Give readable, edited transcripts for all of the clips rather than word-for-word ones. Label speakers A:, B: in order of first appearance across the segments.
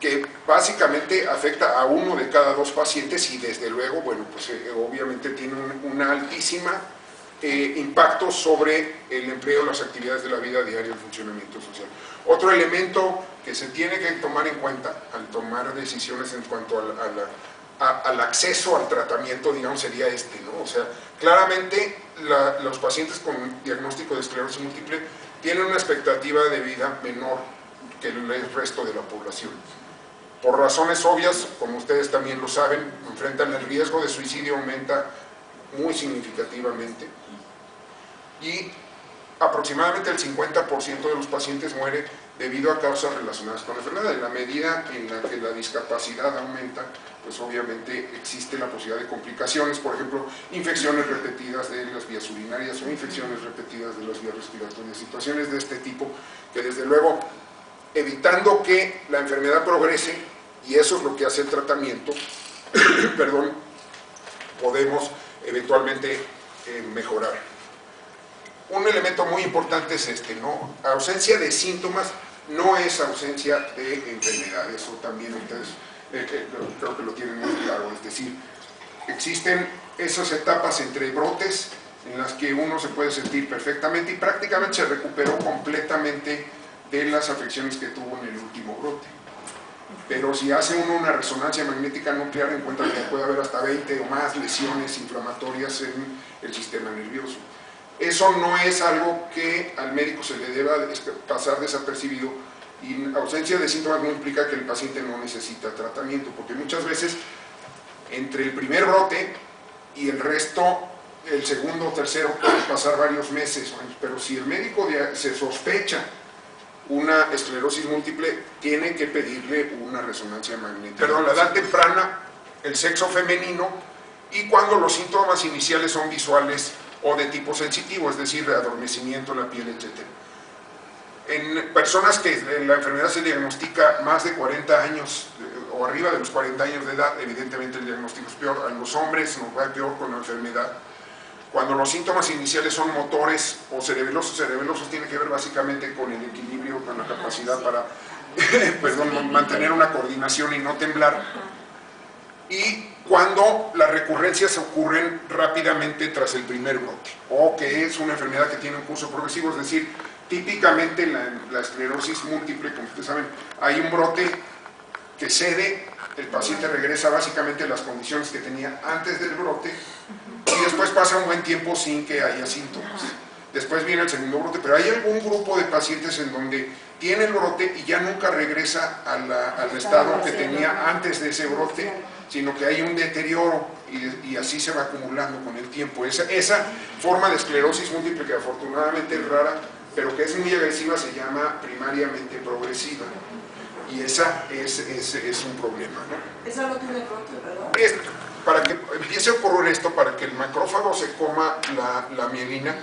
A: que básicamente afecta a 1 de cada 2 pacientes y desde luego, bueno, pues obviamente tiene una altísima impacto sobre el empleo, las actividades de la vida diaria, el funcionamiento social. Otro elemento que se tiene que tomar en cuenta al tomar decisiones en cuanto al acceso al tratamiento, digamos, sería ¿no? O sea, claramente los pacientes con diagnóstico de esclerosis múltiple tienen una expectativa de vida menor que el resto de la población. Por razones obvias, como ustedes también lo saben, enfrentan el riesgo de suicidio aumenta muy significativamente y aproximadamente el 50% de los pacientes muere debido a causas relacionadas con la enfermedad. En la medida en la que la discapacidad aumenta, pues obviamente existe la posibilidad de complicaciones, por ejemplo, infecciones repetidas de las vías urinarias o infecciones repetidas de las vías respiratorias, situaciones de este tipo que desde luego, evitando que la enfermedad progrese, y eso es lo que hace el tratamiento, perdón, podemos eventualmente mejorar. Un elemento muy importante es ¿no? Ausencia de síntomas no es ausencia de enfermedad, eso también ustedes creo que lo tienen muy claro, es decir, existen esas etapas entre brotes en las que uno se puede sentir perfectamente y prácticamente se recuperó completamente de las afecciones que tuvo en el último brote. Pero si hace uno una resonancia magnética nuclear, encuentra que puede haber hasta 20 o más lesiones inflamatorias en el sistema nervioso. Eso no es algo que al médico se le deba pasar desapercibido, y ausencia de síntomas no implica que el paciente no necesita tratamiento, porque muchas veces entre el primer brote y el resto, el segundo o tercero, pueden pasar varios meses, pero si el médico se sospecha una esclerosis múltiple, tiene que pedirle una resonancia magnética. Perdón, la edad temprana, el sexo femenino, y cuando los síntomas iniciales son visuales o de tipo sensitivo, es decir, de adormecimiento en la piel, etc. En personas que la enfermedad se diagnostica más de 40 años o arriba de los 40 años de edad, evidentemente el diagnóstico es peor. A los hombres nos va peor con la enfermedad. Cuando los síntomas iniciales son motores o cerebelosos tiene que ver básicamente con el equilibrio, con la capacidad para mantener una coordinación y no temblar. Y cuando las recurrencias ocurren rápidamente tras el primer brote, o que es una enfermedad que tiene un curso progresivo, es decir, típicamente la esclerosis múltiple, como ustedes saben, hay un brote que cede, el paciente regresa básicamente a las condiciones que tenía antes del brote, y después pasa un buen tiempo sin que haya síntomas. Después viene el segundo brote, pero hay algún grupo de pacientes en donde tiene el brote y ya nunca regresa al estado que tenía antes de ese brote, sino que hay un deterioro y así se va acumulando con el tiempo. Esa forma de esclerosis múltiple, que afortunadamente es rara, pero que es muy agresiva, se llama primariamente progresiva. Y esa es un problema, ¿no?
B: Esa no tiene brote, ¿verdad?
A: Para que empiece a ocurrir esto, para que el macrófago se coma la mielina,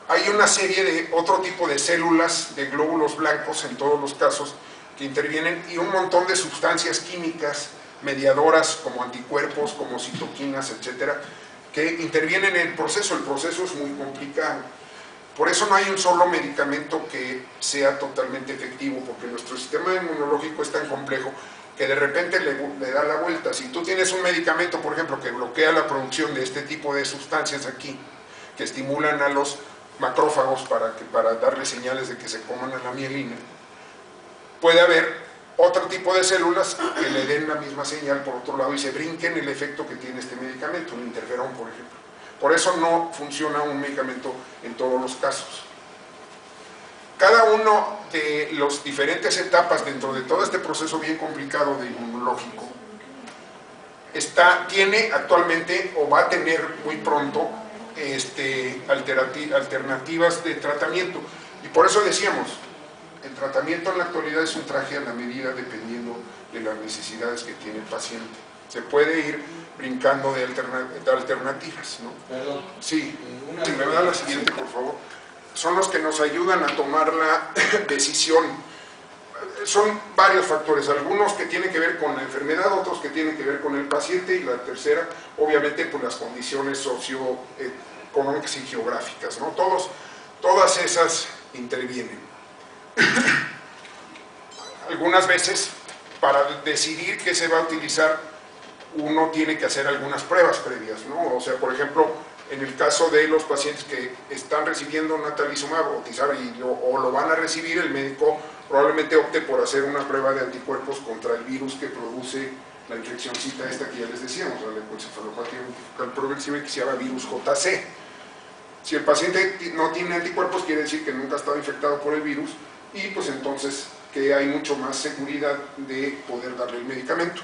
A: hay una serie de otro tipo de células, de glóbulos blancos en todos los casos, que intervienen, y un montón de sustancias químicas mediadoras como anticuerpos, como citoquinas, etcétera, que intervienen en el proceso. El proceso es muy complicado. Por eso no hay un solo medicamento que sea totalmente efectivo, porque nuestro sistema inmunológico es tan complejo que de repente le da la vuelta. Si tú tienes un medicamento, por ejemplo, que bloquea la producción de este tipo de sustancias aquí, que estimulan a los macrófagos para darle señales de que se coman a la mielina, puede haber otro tipo de células que le den la misma señal por otro lado y se brinquen el efecto que tiene este medicamento, un interferón, por ejemplo. Por eso no funciona un medicamento en todos los casos. Cada uno de las diferentes etapas dentro de todo este proceso bien complicado de inmunológico tiene actualmente o va a tener muy pronto alternativas de tratamiento. Y por eso decíamos, el tratamiento en la actualidad es un traje a la medida dependiendo de las necesidades que tiene el paciente. Se puede ir brincando de alternativas, ¿no?
C: Perdón.
A: Sí, me da la siguiente, por favor. Son los que nos ayudan a tomar la decisión. Son varios factores, algunos que tienen que ver con la enfermedad, otros que tienen que ver con el paciente, y la tercera, obviamente, por las condiciones socioeconómicas y geográficas, ¿no? Todas esas intervienen. Algunas veces para decidir qué se va a utilizar, uno tiene que hacer algunas pruebas previas, ¿no? O sea, por ejemplo, en el caso de los pacientes que están recibiendo natalizumab o Tysabri o lo van a recibir, el médico probablemente opte por hacer una prueba de anticuerpos contra el virus que produce la infeccióncita esta que ya les decíamos, la leucoencefalopatía progresiva, que se llama virus JC. Si el paciente no tiene anticuerpos, quiere decir que nunca ha estado infectado por el virus y pues entonces que hay mucho más seguridad de poder darle el medicamento.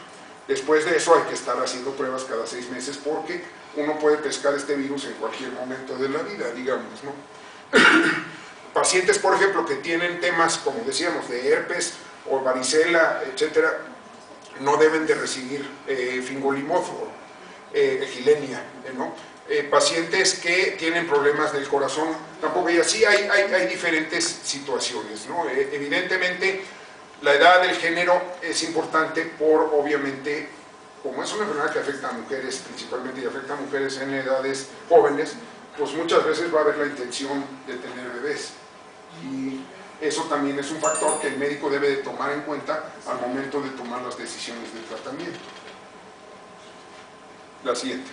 A: Después de eso hay que estar haciendo pruebas cada 6 meses porque uno puede pescar este virus en cualquier momento de la vida, digamos, ¿no? Pacientes, por ejemplo, que tienen temas, como decíamos, de herpes o varicela, etcétera, no deben de recibir fingolimod o gilenia, ¿no? Pacientes que tienen problemas del corazón, tampoco, y así hay diferentes situaciones, ¿no? Evidentemente, la edad del género es importante por, obviamente, como es una enfermedad que afecta a mujeres principalmente y afecta a mujeres en edades jóvenes, pues muchas veces va a haber la intención de tener bebés. Y eso también es un factor que el médico debe de tomar en cuenta al momento de tomar las decisiones de tratamiento. La siguiente.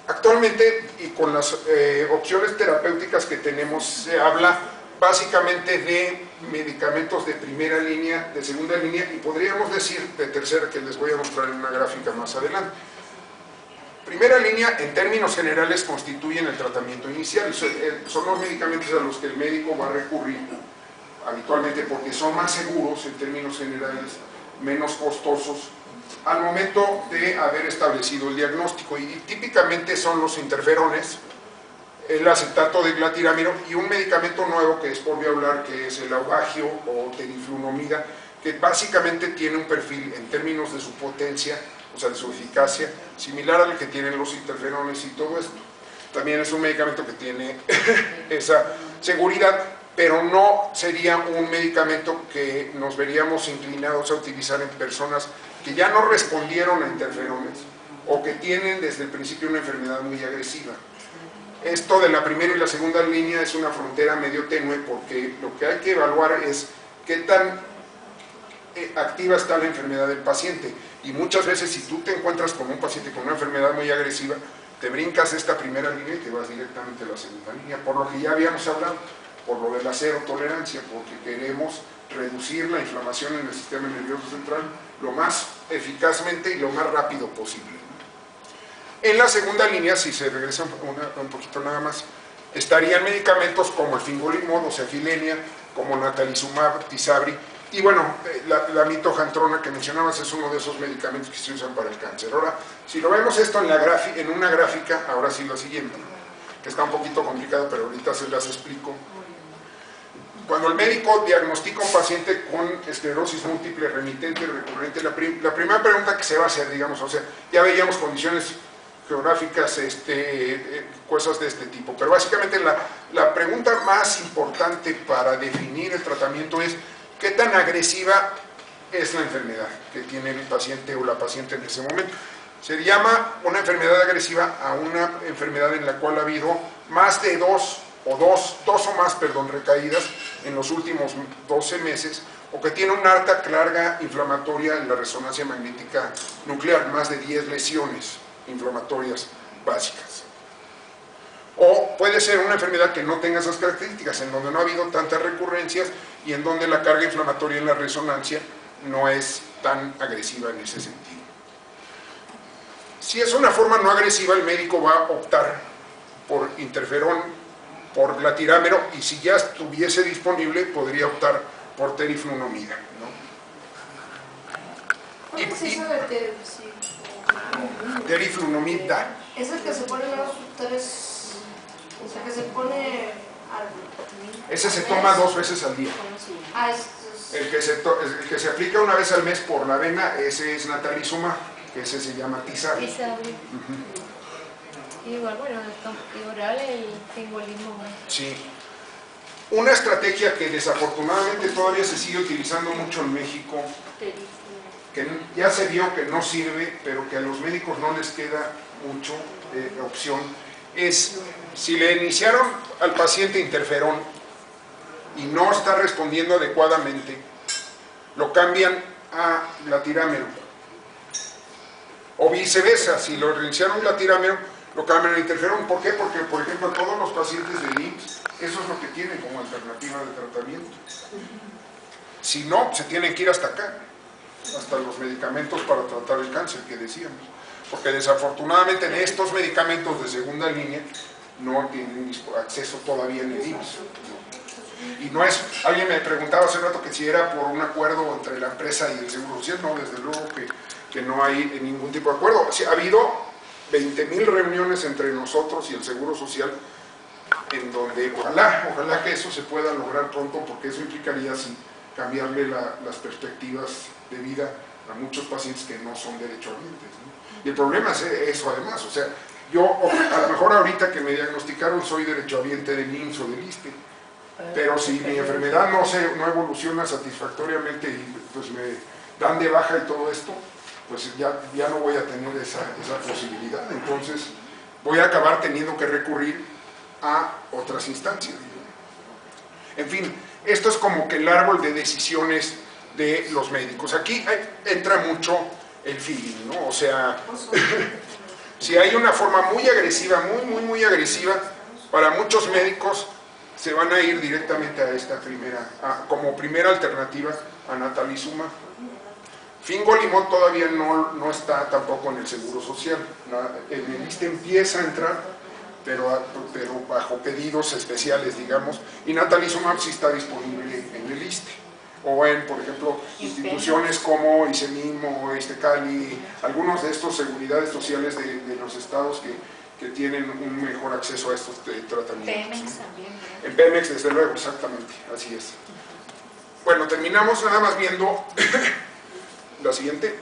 A: Actualmente, y con las opciones terapéuticas que tenemos, se habla básicamente de medicamentos de primera línea, de segunda línea y podríamos decir de tercera, que les voy a mostrar en una gráfica más adelante. Primera línea, en términos generales, constituyen el tratamiento inicial. Son los medicamentos a los que el médico va a recurrir habitualmente porque son más seguros en términos generales, menos costosos, al momento de haber establecido el diagnóstico. Y típicamente son los interferones, el acetato de glatiramiro y un medicamento nuevo que es por vía oral, que es el aubagio o teriflunomida, que básicamente tiene un perfil en términos de su potencia, o sea, de su eficacia, similar al que tienen los interferones y todo esto. También es un medicamento que tiene esa seguridad, pero no sería un medicamento que nos veríamos inclinados a utilizar en personas que ya no respondieron a interferones o que tienen desde el principio una enfermedad muy agresiva. Esto de la primera y la segunda línea es una frontera medio tenue porque lo que hay que evaluar es qué tan activa está la enfermedad del paciente. Y muchas veces si tú te encuentras con un paciente con una enfermedad muy agresiva, te brincas esta primera línea y te vas directamente a la segunda línea, por lo que ya habíamos hablado, por lo de la cero tolerancia, porque queremos reducir la inflamación en el sistema nervioso central lo más eficazmente y lo más rápido posible. En la segunda línea, si se regresa un poquito nada más, estarían medicamentos como el fingolimod, o sea, gilenia, como natalizumab, Tysabri, y bueno, la mitojantrona que mencionabas es uno de esos medicamentos que se usan para el cáncer. Ahora, si lo vemos esto en una gráfica, ahora sí la siguiente, que está un poquito complicado, pero ahorita se las explico. Cuando el médico diagnostica a un paciente con esclerosis múltiple, remitente, recurrente, la primera pregunta que se va a hacer, digamos, o sea, ya veíamos condiciones geográficas, cosas de este tipo, pero básicamente la pregunta más importante para definir el tratamiento es ¿qué tan agresiva es la enfermedad que tiene el paciente o la paciente en ese momento? Se llama una enfermedad agresiva a una enfermedad en la cual ha habido más de dos o más recaídas en los últimos 12 meses, o que tiene una alta carga inflamatoria en la resonancia magnética nuclear, más de 10 lesiones inflamatorias básicas. O puede ser una enfermedad que no tenga esas características, en donde no ha habido tantas recurrencias y en donde la carga inflamatoria en la resonancia no es tan agresiva en ese sentido. Si es una forma no agresiva, el médico va a optar por interferón, por glatiramiro, y si ya estuviese disponible, podría optar por teriflunomida, ¿no?
B: ¿Cómo se hizo de
A: teriflunomida?
B: Es el que se pone los 3, o sea, que se pone
A: Ese se toma 2 veces al día.
B: Ah,
A: El que se aplica una vez al mes por la vena, ese es natalizumab, que ese se llama Tysabri.
C: Igual, bueno, el oral y fingolimod.
A: Sí. Una estrategia que desafortunadamente todavía se sigue utilizando mucho en México, que ya se vio que no sirve, pero que a los médicos no les queda mucho opción, es si le iniciaron al paciente interferón y no está respondiendo adecuadamente, lo cambian a glatiramero. O viceversa, si lo reiniciaron glatiramero, lo cambian a interferón. ¿Por qué? Porque, por ejemplo, todos los pacientes de IMSS, eso es lo que tienen como alternativa de tratamiento. Si no, se tienen que ir hasta acá, hasta los medicamentos para tratar el cáncer que decíamos. Porque desafortunadamente en estos medicamentos de segunda línea no tienen acceso todavía en el IMSS. Y no es, alguien me preguntaba hace rato que si era por un acuerdo entre la empresa y el Seguro Social. No, desde luego que no hay ningún tipo de acuerdo. O sea, ha habido 20,000 reuniones entre nosotros y el Seguro Social, en donde ojalá que eso se pueda lograr pronto, porque eso implicaría así cambiarle las perspectivas de vida a muchos pacientes que no son derechohabientes, ¿no? Y el problema es eso además, o sea, yo a lo mejor ahorita que me diagnosticaron soy derechohabiente del IMSS o del ISSSTE, pero si mi enfermedad no evoluciona satisfactoriamente y pues me dan de baja y todo esto, pues ya no voy a tener esa posibilidad. Entonces voy a acabar teniendo que recurrir a otras instancias. En fin, esto es como que el árbol de decisiones de los médicos. Aquí entra mucho el feeling, ¿no? O sea, si hay una forma muy agresiva, muy agresiva, para muchos médicos se van a ir directamente a esta como primera alternativa a natalizumab. Fingolimod todavía no está tampoco en el Seguro Social. En el ISSSTE empieza a entrar, pero bajo pedidos especiales, digamos, y natalizumab sí está disponible en el ISSSTE. O en, por ejemplo, instituciones como ICEMIM o Iztecali, algunos de estos seguridades sociales de los estados que tienen un mejor acceso a estos tratamientos.
C: Pemex también, ¿verdad?
A: En Pemex, desde luego, exactamente, así es. Bueno, terminamos nada más viendo la siguiente.